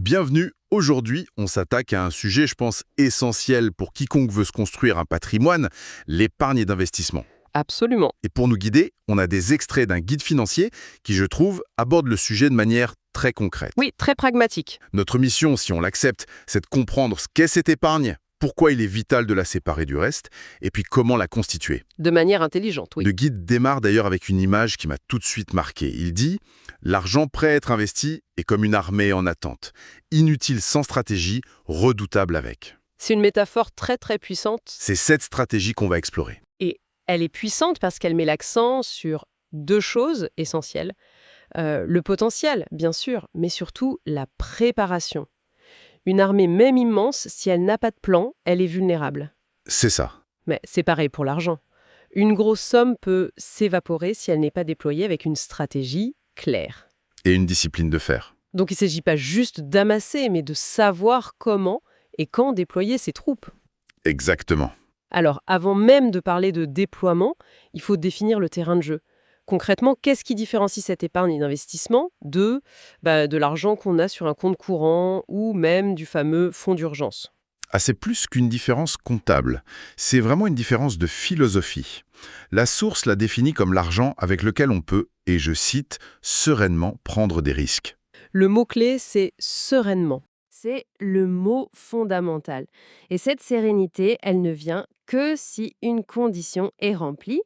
Bienvenue. Aujourd'hui, on s'attaque à un sujet, je pense, essentiel pour quiconque veut se construire un patrimoine, l'épargne d'investissement. Absolument. Et pour nous guider, on a des extraits d'un guide financier qui, je trouve, aborde le sujet de manière très concrète. Oui, très pragmatique. Notre mission, si on l'accepte, c'est de comprendre ce qu'est cette épargne, pourquoi il est vital de la séparer du reste, et puis comment la constituer. De manière intelligente, oui. Le guide démarre d'ailleurs avec une image qui m'a tout de suite marqué. Il dit « L'argent prêt à être investi est comme une armée en attente. Inutile sans stratégie, redoutable avec. C'est une métaphore très très puissante. » C'est cette stratégie qu'on va explorer. Et elle est puissante parce qu'elle met l'accent sur deux choses essentielles. Le potentiel, bien sûr, mais surtout la préparation. Une armée même immense, si elle n'a pas de plan, elle est vulnérable. C'est ça. Mais c'est pareil pour l'argent. Une grosse somme peut s'évaporer si elle n'est pas déployée avec une stratégie claire. Et une discipline de fer. Donc il ne s'agit pas juste d'amasser, mais de savoir comment et quand déployer ses troupes. Exactement. Alors, avant même de parler de déploiement, il faut définir le terrain de jeu. Concrètement, qu'est-ce qui différencie cette épargne d'investissement de l'argent qu'on a sur un compte courant ou même du fameux fonds d'urgence? Ah, c'est plus qu'une différence comptable. C'est vraiment une différence de philosophie. La source la définit comme l'argent avec lequel on peut, et je cite, « sereinement prendre des risques ». Le mot-clé, c'est « sereinement ». C'est le mot fondamental. Et cette sérénité, elle ne vient que si une condition est remplie.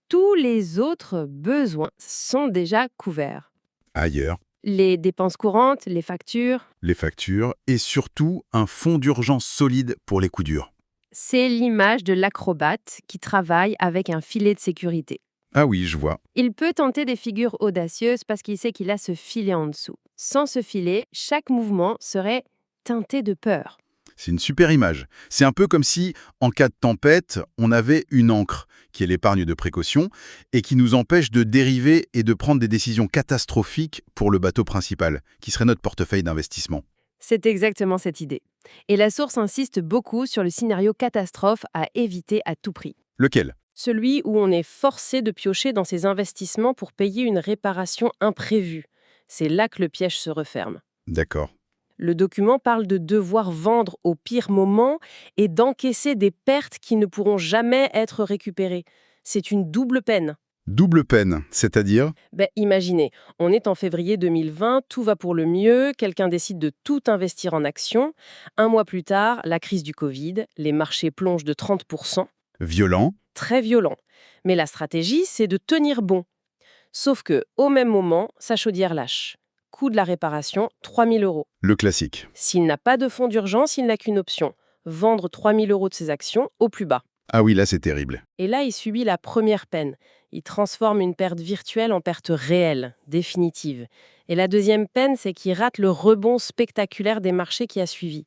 Tous les autres besoins sont déjà couverts. Ailleurs, Les dépenses courantes, les factures, les factures et surtout un fonds d'urgence solide pour les coups durs. c'est l'image de l'acrobate qui travaille avec un filet de sécurité. Ah oui, je vois. Il peut tenter des figures audacieuses parce qu'il sait qu'il a ce filet en dessous. Sans ce filet, chaque mouvement serait teinté de peur. C'est une super image. C'est un peu comme si, en cas de tempête, on avait une ancre, qui est l'épargne de précaution, et qui nous empêche de dériver et de prendre des décisions catastrophiques pour le bateau principal, qui serait notre portefeuille d'investissement. C'est exactement cette idée. Et la source insiste beaucoup sur le scénario catastrophe à éviter à tout prix. Lequel? Celui où on est forcé de piocher dans ses investissements pour payer une réparation imprévue. C'est là que le piège se referme. D'accord. Le document parle de devoir vendre au pire moment et d'encaisser des pertes qui ne pourront jamais être récupérées. C'est une double peine. Double peine, c'est-à-dire? Imaginez, on est en février 2020, tout va pour le mieux, quelqu'un décide de tout investir en actions. Un mois plus tard, la crise du Covid, les marchés plongent de 30%. Violent. Très violent. Mais la stratégie, c'est de tenir bon. Sauf que, au même moment, sa chaudière lâche. Coût de la réparation, 3 000 €. Le classique. S'il n'a pas de fonds d'urgence, il n'a qu'une option. Vendre 3 000 € de ses actions au plus bas. Ah oui, là c'est terrible. Et là, il subit la première peine. Il transforme une perte virtuelle en perte réelle, définitive. Et la deuxième peine, c'est qu'il rate le rebond spectaculaire des marchés qui a suivi.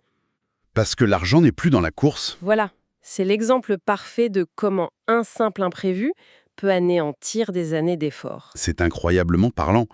Parce que l'argent n'est plus dans la course. Voilà, c'est l'exemple parfait de comment un simple imprévu peut anéantir des années d'efforts. C'est incroyablement parlant.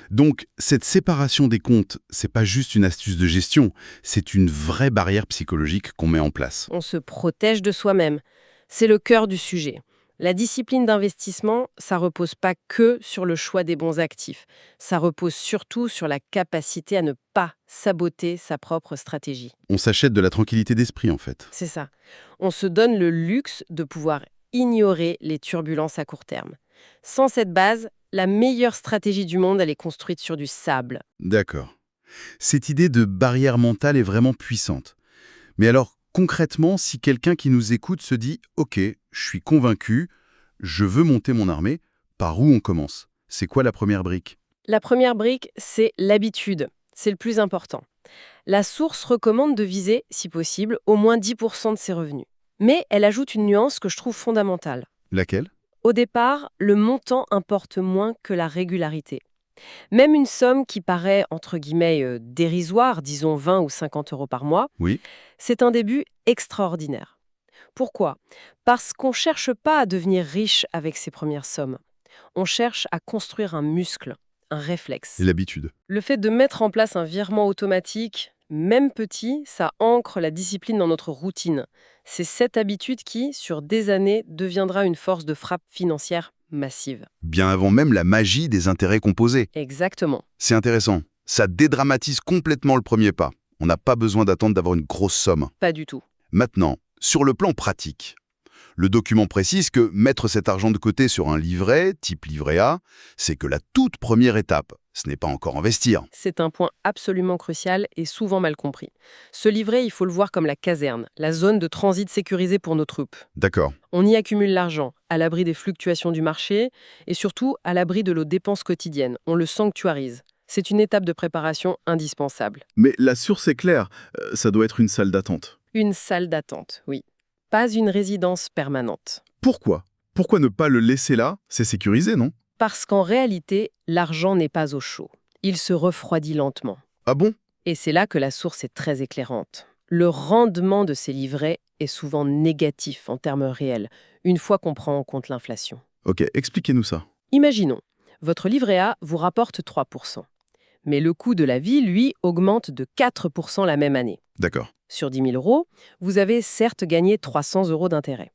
Donc, cette séparation des comptes, c'est pas juste une astuce de gestion, c'est une vraie barrière psychologique qu'on met en place. On se protège de soi-même. C'est le cœur du sujet. La discipline d'investissement, ça repose pas que sur le choix des bons actifs. Ça repose surtout sur la capacité à ne pas saboter sa propre stratégie. On s'achète de la tranquillité d'esprit, en fait. C'est ça. On se donne le luxe de pouvoir ignorer les turbulences à court terme. Sans cette base, la meilleure stratégie du monde, elle est construite sur du sable. D'accord. Cette idée de barrière mentale est vraiment puissante. Mais alors, concrètement, si quelqu'un qui nous écoute se dit « Ok, je suis convaincu, je veux monter mon armée », par où on commence? C'est quoi la première brique? La première brique, c'est l'habitude. C'est le plus important. La source recommande de viser, si possible, au moins 10% de ses revenus. Mais elle ajoute une nuance que je trouve fondamentale. Laquelle? Au départ, le montant importe moins que la régularité. Même une somme qui paraît, entre guillemets, dérisoire, disons 20 ou 50 € par mois, Oui. c'est un début extraordinaire. Pourquoi? Parce qu'on ne cherche pas à devenir riche avec ses premières sommes. On cherche à construire un muscle, un réflexe. Et l'habitude. Le fait de mettre en place un virement automatique, même petit, ça ancre la discipline dans notre routine. C'est cette habitude qui, sur des années, deviendra une force de frappe financière massive. Bien avant même la magie des intérêts composés. Exactement. C'est intéressant. Ça dédramatise complètement le premier pas. On n'a pas besoin d'attendre d'avoir une grosse somme. Pas du tout. Maintenant, sur le plan pratique, le document précise que mettre cet argent de côté sur un livret, type livret A, c'est que la toute première étape. Ce n'est pas encore investir. C'est un point absolument crucial et souvent mal compris. Ce livret, il faut le voir comme la caserne, la zone de transit sécurisée pour nos troupes. D'accord. On y accumule l'argent, à l'abri des fluctuations du marché et surtout à l'abri de nos dépenses quotidiennes. On le sanctuarise. C'est une étape de préparation indispensable. Mais la source est claire, ça doit être une salle d'attente. Une salle d'attente, oui. Pas une résidence permanente. Pourquoi? Pourquoi ne pas le laisser là? C'est sécurisé, non? Parce qu'en réalité, l'argent n'est pas au chaud. Il se refroidit lentement. Ah bon? Et c'est là que la source est très éclairante. Le rendement de ces livrets est souvent négatif en termes réels, une fois qu'on prend en compte l'inflation. Ok, expliquez-nous ça. Imaginons, votre livret A vous rapporte 3%. Mais le coût de la vie, lui, augmente de 4% la même année. D'accord. Sur 10 000 euros, vous avez certes gagné 300 euros d'intérêt.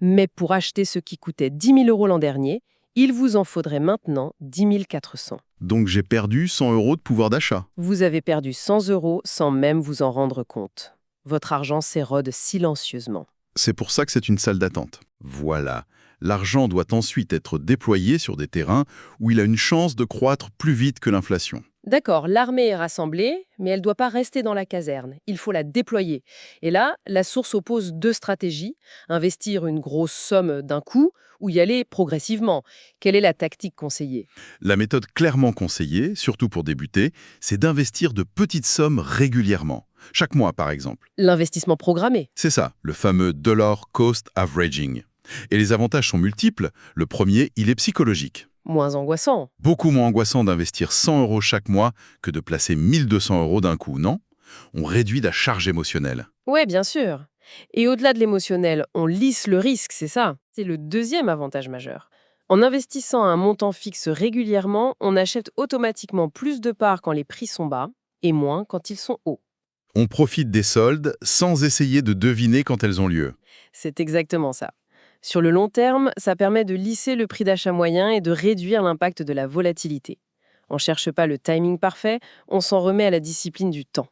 Mais pour acheter ce qui coûtait 10 000 euros l'an dernier, il vous en faudrait maintenant 10 400. Donc j'ai perdu 100 euros de pouvoir d'achat. Vous avez perdu 100 euros sans même vous en rendre compte. Votre argent s'érode silencieusement. C'est pour ça que c'est une salle d'attente. Voilà. L'argent doit ensuite être déployé sur des terrains où il a une chance de croître plus vite que l'inflation. D'accord, l'armée est rassemblée, mais elle ne doit pas rester dans la caserne. Il faut la déployer. Et là, la source oppose deux stratégies. Investir une grosse somme d'un coup ou y aller progressivement. Quelle est la tactique conseillée? La méthode clairement conseillée, surtout pour débuter, c'est d'investir de petites sommes régulièrement. Chaque mois, par exemple. L'investissement programmé. C'est ça, le fameux dollar cost averaging. Et les avantages sont multiples. Le premier, il est psychologique. Moins angoissant. Beaucoup moins angoissant d'investir 100 euros chaque mois que de placer 1200 euros d'un coup, non? On réduit la charge émotionnelle. Ouais, bien sûr. Et au-delà de l'émotionnel, on lisse le risque, c'est ça. C'est le deuxième avantage majeur. En investissant un montant fixe régulièrement, on achète automatiquement plus de parts quand les prix sont bas et moins quand ils sont hauts. On profite des soldes sans essayer de deviner quand elles ont lieu. C'est exactement ça. Sur le long terme, ça permet de lisser le prix d'achat moyen et de réduire l'impact de la volatilité. On ne cherche pas le timing parfait, on s'en remet à la discipline du temps.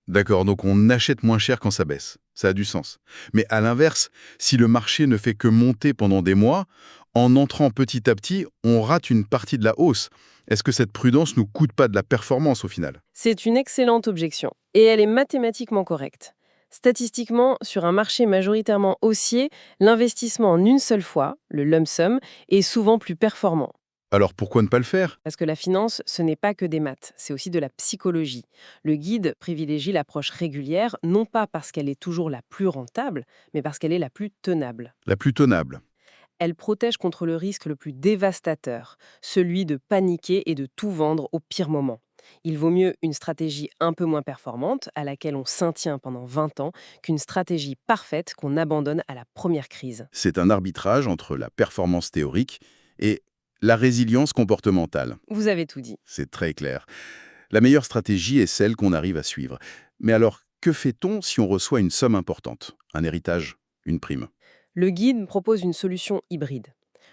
D'accord, donc on achète moins cher quand ça baisse. Ça a du sens. Mais à l'inverse, si le marché ne fait que monter pendant des mois, en entrant petit à petit, on rate une partie de la hausse. Est-ce que cette prudence nous coûte pas de la performance au final? C'est une excellente objection, et elle est mathématiquement correcte. Statistiquement, sur un marché majoritairement haussier, l'investissement en une seule fois, le lump sum, est souvent plus performant. Alors pourquoi ne pas le faire? Parce que la finance, ce n'est pas que des maths, c'est aussi de la psychologie. Le guide privilégie l'approche régulière, non pas parce qu'elle est toujours la plus rentable, mais parce qu'elle est la plus tenable. La plus tenable. Elle protège contre le risque le plus dévastateur, celui de paniquer et de tout vendre au pire moment. Il vaut mieux une stratégie un peu moins performante, à laquelle on s'intient pendant 20 ans, qu'une stratégie parfaite qu'on abandonne à la première crise. C'est un arbitrage entre la performance théorique et la résilience comportementale. Vous avez tout dit. C'est très clair. La meilleure stratégie est celle qu'on arrive à suivre. Mais alors, que fait-on si on reçoit une somme importante? Un héritage? Une prime? Le guide propose une solution hybride.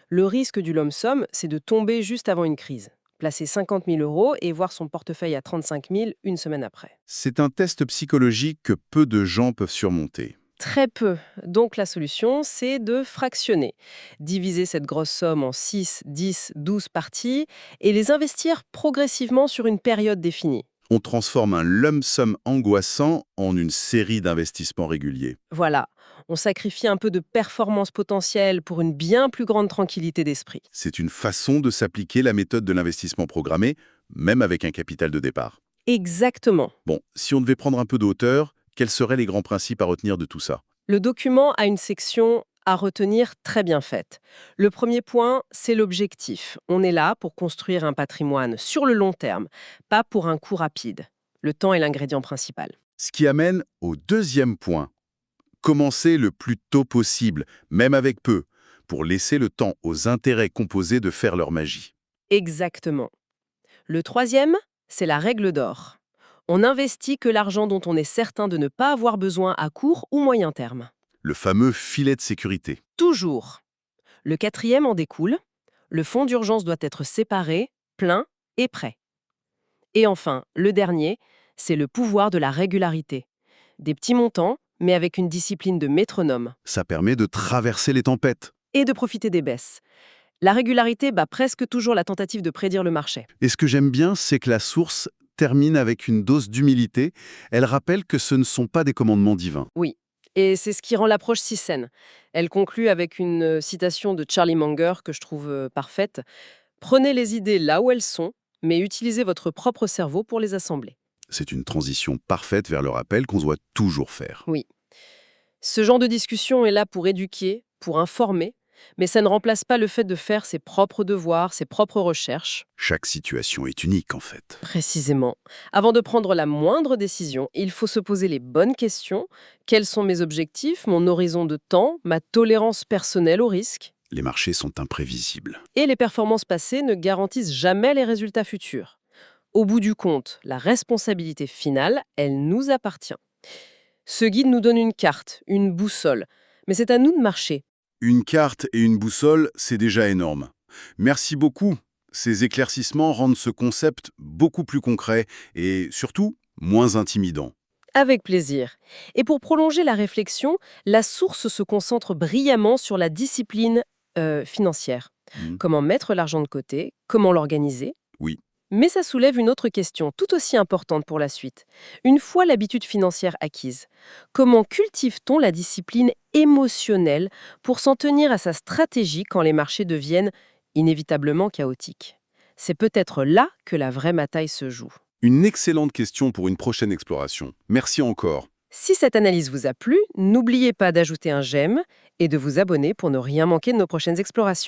Le risque du lump sum, c'est de tomber juste avant une crise. Placer 50 000 euros et voir son portefeuille à 35 000 une semaine après. C'est un test psychologique que peu de gens peuvent surmonter. Très peu. Donc la solution, c'est de fractionner. Diviser cette grosse somme en 6, 10, 12 parties et les investir progressivement sur une période définie. On transforme un lump sum angoissant en une série d'investissements réguliers. Voilà, on sacrifie un peu de performance potentielle pour une bien plus grande tranquillité d'esprit. C'est une façon de s'appliquer la méthode de l'investissement programmé, même avec un capital de départ. Exactement. Bon, si on devait prendre un peu de hauteur, quels seraient les grands principes à retenir de tout ça? Le document a une section à retenir très bien faite. Le premier point, c'est l'objectif. On est là pour construire un patrimoine sur le long terme, pas pour un coup rapide. Le temps est l'ingrédient principal. Ce qui amène au deuxième point. Commencer le plus tôt possible, même avec peu, pour laisser le temps aux intérêts composés de faire leur magie. Exactement. Le troisième, c'est la règle d'or. On n'investit que l'argent dont on est certain de ne pas avoir besoin à court ou moyen terme. Le fameux filet de sécurité. Toujours. Le quatrième en découle. Le fonds d'urgence doit être séparé, plein et prêt. Et enfin, le dernier, C'est le pouvoir de la régularité. Des petits montants, mais avec une discipline de métronome. Ça permet de traverser les tempêtes. Et de profiter des baisses. La régularité bat presque toujours la tentative de prédire le marché. Et ce que j'aime bien, c'est que la source termine avec une dose d'humilité. Elle rappelle que ce ne sont pas des commandements divins. Oui. Et c'est ce qui rend l'approche si saine. Elle conclut avec une citation de Charlie Munger que je trouve parfaite. Prenez les idées là où elles sont, mais utilisez votre propre cerveau pour les assembler. C'est une transition parfaite vers le rappel qu'on doit toujours faire. Oui. Ce genre de discussion est là pour éduquer, pour informer, mais ça ne remplace pas le fait de faire ses propres devoirs, ses propres recherches. Chaque situation est unique, en fait. Précisément. Avant de prendre la moindre décision, il faut se poser les bonnes questions. Quels sont mes objectifs, mon horizon de temps, ma tolérance personnelle au risque? Les marchés sont imprévisibles. Et les performances passées ne garantissent jamais les résultats futurs. Au bout du compte, la responsabilité finale, elle nous appartient. Ce guide nous donne une carte, une boussole, mais c'est à nous de marcher. Une carte et une boussole, c'est déjà énorme. Merci beaucoup. Ces éclaircissements rendent ce concept beaucoup plus concret et, surtout, moins intimidant. Avec plaisir. Et pour prolonger la réflexion, la source se concentre brillamment sur la discipline financière. Hmm. Comment mettre l'argent de côté, comment l'organiser. Oui. Mais ça soulève une autre question, tout aussi importante pour la suite. Une fois l'habitude financière acquise, comment cultive-t-on la discipline émotionnelle pour s'en tenir à sa stratégie quand les marchés deviennent inévitablement chaotiques? C'est peut-être là que la vraie bataille se joue. Une excellente question pour une prochaine exploration. Merci encore. Si cette analyse vous a plu, n'oubliez pas d'ajouter un j'aime et de vous abonner pour ne rien manquer de nos prochaines explorations.